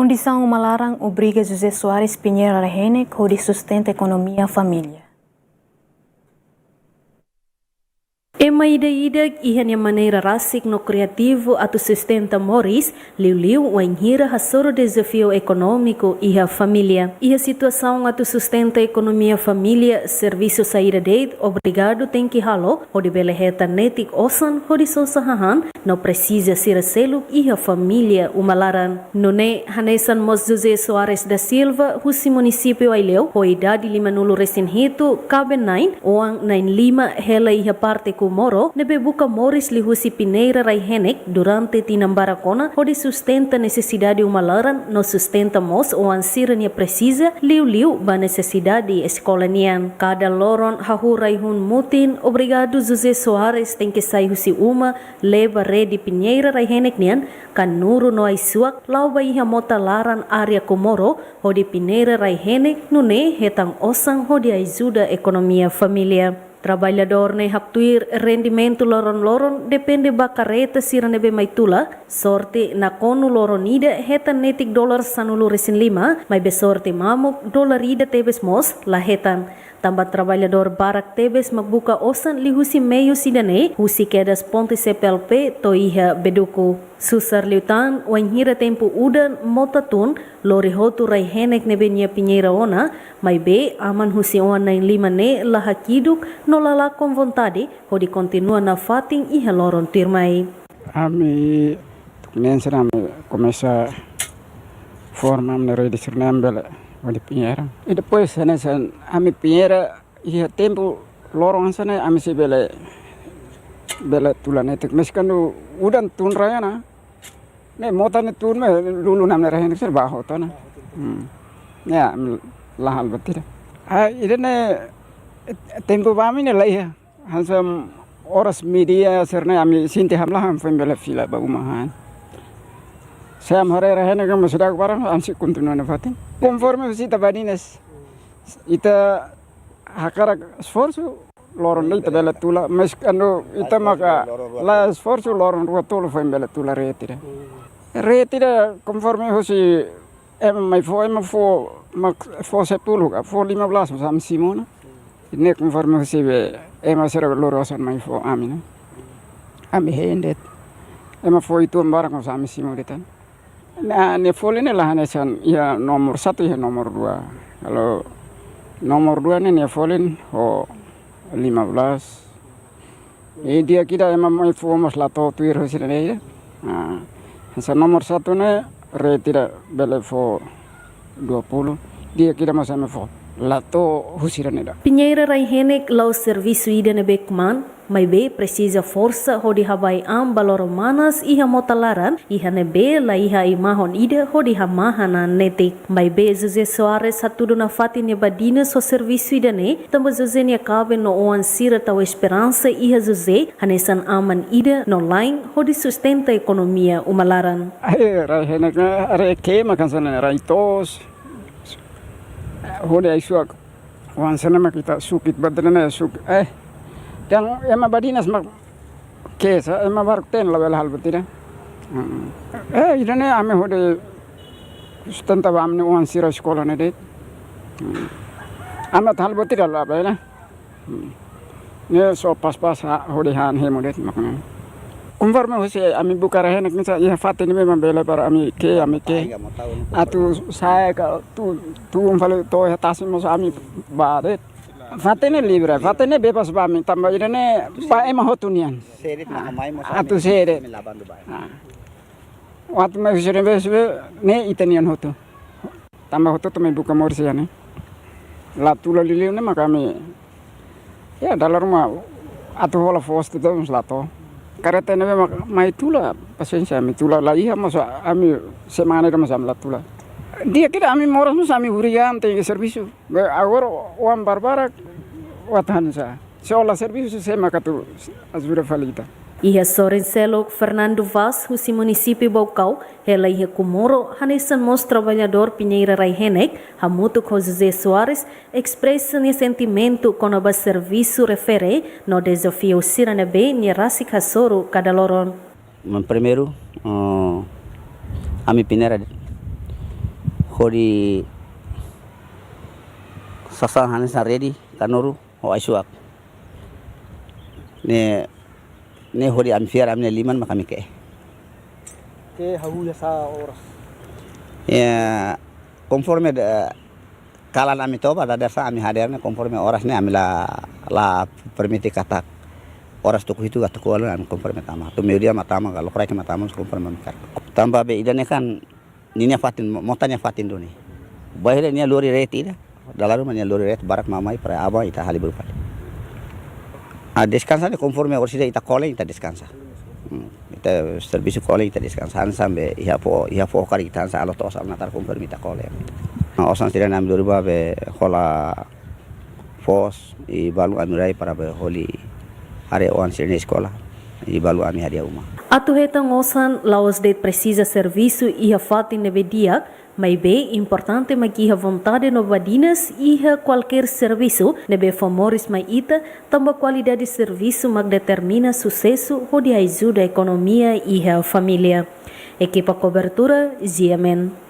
Condição Malarang obriga José Soares Pinheiro Rehene que sustenta a economia e a família. Ema ida-ida ihan maneira rasik no criativo atu sustenta Morris, liu-liu o enhira hasoro desafio econômico e a família. E a situação atu sustenta economia família, serviço saída deit, obrigado tem que halo, o de beleheta netik osan, o de sosahahan, não precisa ser selo e a família umalaran. Nune hanesan mos José Soares da Silva, husi município aileu, o idade lima nulu resinhito, cabe nain, oang nain lima hela e a parte Moro, nebe buka Morris lihusi Pinheiro Rehene durante tinambarakona, onde sustenta necessidade umalaran, no sustenta mos o ansira nia precisa, liu-liu ba necessidade escola nian. Cada loron hahurai hun mutin, obrigado José Soares tem que sair husi uma, leva rede Pinheiro Rehene nian, kanuru no aisuak, lau ba iha mota laran area Komoro, onde Pinheiro Rehene nune hetang osang onde ajuda economia família. Trabalhador ne haptuir rendimento loron-loron depende ba careta sira nebe maitula, sorte na konu loron ida hetan netik dolar sanulu resin lima, mai besorte mamuk dolar ida tebes mos la hetan. Tambah trabalhador barak tebes magbuka osan li husi meio sidane, husi kedas ponte CPLP to iha beduku. Susar liutan, wanhira tempo udan motatun, lori hotu Rehene nebe nia Pinheiro ona, mai be aman husi oan nain lima ne laha kiduk no lala com vontade, hodi continua na fating iha loron tirmai. Ami tuknenser ami começa forma amne rede surnambele di Pinheiro. E depois nessa ami Pinheiro ia tempo lorong sana ami si bele tulanetik meskanu udan tun raya na ne motane tun me lulu namne Rehene ser baho to na ya lahal betir ide ne tempo bami ne lai hansam oras media serna ami sinti hamlah ham bele fila ba umahan Sam hore Rehene kan masuk barang ansi continua na fatin conforme visita badines ita hakara esforço loron leita bela tula meskano ita maka la esforço loron rua tolo foi bela tula retira conforme hosi mai fo sepuluh ka fo 15 sam simona ne conforme hosi be sera lorosan mai fo amina ami hendet fo itu barang sam simona nah, ne folene lah hanesan ya nomor 1 ya nomor 2. Kalau nomor 2 ne folen 15. Dia kita mai fomos lato tuir hosine ya. Nah, nomor 1 ne retira bele fo 20. Dia kita masa me fo lato hosine da. Pinheiro Rehene lau serviço ida ne bekman, mai be precisa força hodi habai balor manas iha motalaran iha nebe la iha imahon ida hodi hamahana netik. Mai be José Soares hatudo na fatin badina so serviço ida ne tamba José nia cabe no oan sira tau esperança iha José hanesan aman ida no line hodi sustenta economia umalaran. Rehene are kema kansana raitos hodi aisuak wan sana kita sukit badrena suk yang ema badinas mak kesa ema baru ten la hal betira idane ame hode sustenta amne wan sira sekolah ne det amat hal betira la bela ne so pas hode han hemodet makna conforme hosi ami buka Rehene nisa ya fatin memang bela para ami ke atu saya ka tu umfale to tasim ami badet fatene libre fatene bebas bami tambah irene pa ema hotunian atu sere waktu me visere ne itanian hotu tambah hotu to me buka morsiane la tula liliu ne makami ya dalam rumah atu hola fosto to lato kareta ne mai tula pasensia mi tula la iha masa ami semana masa la tula dia kita ami moros mus ami huriam te serviço agora uam barbara watan sa seolah serviço sema katu azura falita. Iha Sorencelo Fernando Vaz, husi município Baucau, ela iha Komoro, hanesan mos trabalhador Pinheiro Rehene, hamutu com José Soares, expressa ni sentimento com o serviço refere no desafio siranebe ni rasi kasoro kada loron. Primeiro, ami Pinheiro hodi sasa hanis na ready kanoru ho aisuak ne hodi am fiar amne liman makami ke hahu ya sa oras ya conforme kala nami toba da desa ami hadirnya conforme oras ne amila la permiti kata oras tuku itu atau kuala am conforme tama tu media matama kalau krek matama conforme mikar tambah be idane kan ninya fatin motanya fatin doni bahire nia lori reti da dalaru mania lori reti barak mamai para aba ita hali berupa a descansa de conforme orsida ita kole ita descansa ita serviço kole ita descansa sambe ia po kari kita sa alo tos al natar conforme ita kole osan tira nam lori ba be hola fos i balu amirai para be holi are on sirne escola i balu ami hadia uma Atu hetang osan laos det precisa serviço iha fatin nebe dia, mas bem importante magi iha vontade no vadinas iha qualquer serviço nebe famoris mai ita, tamba qualidade de serviço mag determina sucesso ou de ajuda a economia iha família. Equipa cobertura, GMN.